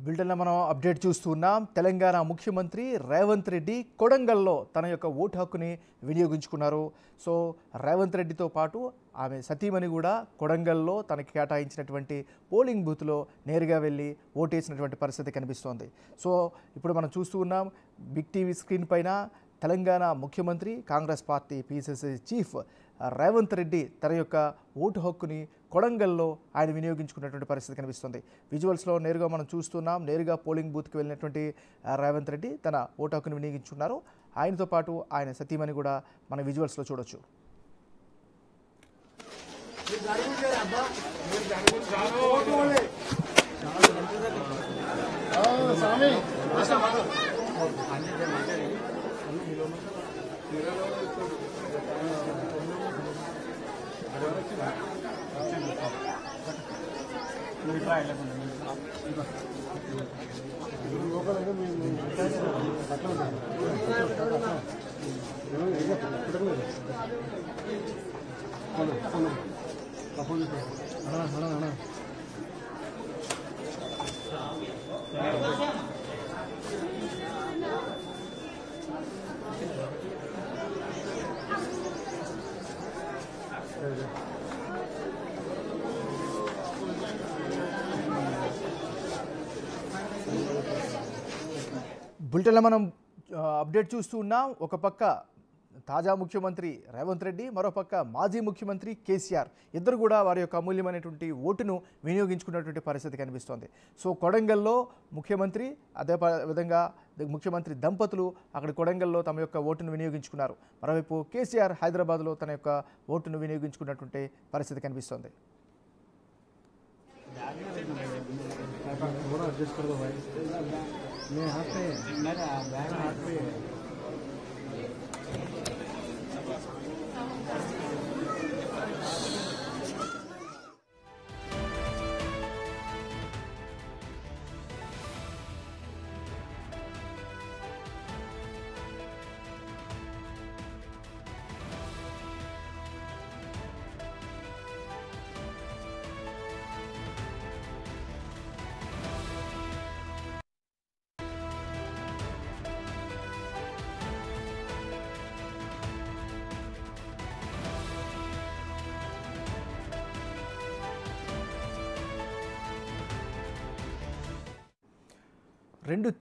బిల్డర్ల మనం అప్డేట్ చూస్తున్నాం. తెలంగాణ ముఖ్యమంత్రి రేవంత్ రెడ్డి కొడంగల్లో తన యొక్క ఓటు హక్కుని వినియోగించుకున్నారు. సో రేవంత్ రెడ్డితో పాటు ఆమె సతీమణి కూడా కొడంగల్లో తనకి కేటాయించినటువంటి పోలింగ్ బూత్లో నేరుగా వెళ్ళి ఓటేసినటువంటి పరిస్థితి కనిపిస్తోంది. సో ఇప్పుడు మనం చూస్తూ ఉన్నాం బిగ్ టీవీ స్క్రీన్ పైన తెలంగాణ ముఖ్యమంత్రి Congress party PCC chief Revanth Reddy తన యొక్క ఓటు హక్కుని కొడంగల్లో ఆయన వినియోగించుకున్నటువంటి పరిస్థితి కనిపిస్తుంది. విజువల్స్లో నేరుగా మనం చూస్తున్నాం. నేరుగా పోలింగ్ బూత్కి వెళ్ళినటువంటి రేవంత్ రెడ్డి తన ఓటు హక్కుని వినియోగించుకున్నారు. ఆయనతో పాటు ఆయన సతీమణి కూడా మన విజువల్స్లో చూడొచ్చు. బులెటిన్లో మనం అప్డేట్ చూస్తూ ఉన్నాం. ఒక పక్క తాజా ముఖ్యమంత్రి రేవంత్ రెడ్డి, మరోపక్క మాజీ ముఖ్యమంత్రి కేసీఆర్ ఇద్దరు కూడా వారి యొక్క అమూల్యమైనటువంటి ఓటును వినియోగించుకున్నటువంటి పరిస్థితి కనిపిస్తోంది. సో కొడంగల్లో ముఖ్యమంత్రి అదే విధంగా ముఖ్యమంత్రి దంపతులు అక్కడ కొడంగల్లో తమ యొక్క ఓటును వినియోగించుకున్నారు. మరోవైపు కేసీఆర్ హైదరాబాద్లో తన యొక్క ఓటును వినియోగించుకున్నటువంటి పరిస్థితి కనిపిస్తోంది. मेरे हाथ पे मेरा बैग हाथ पे రెండు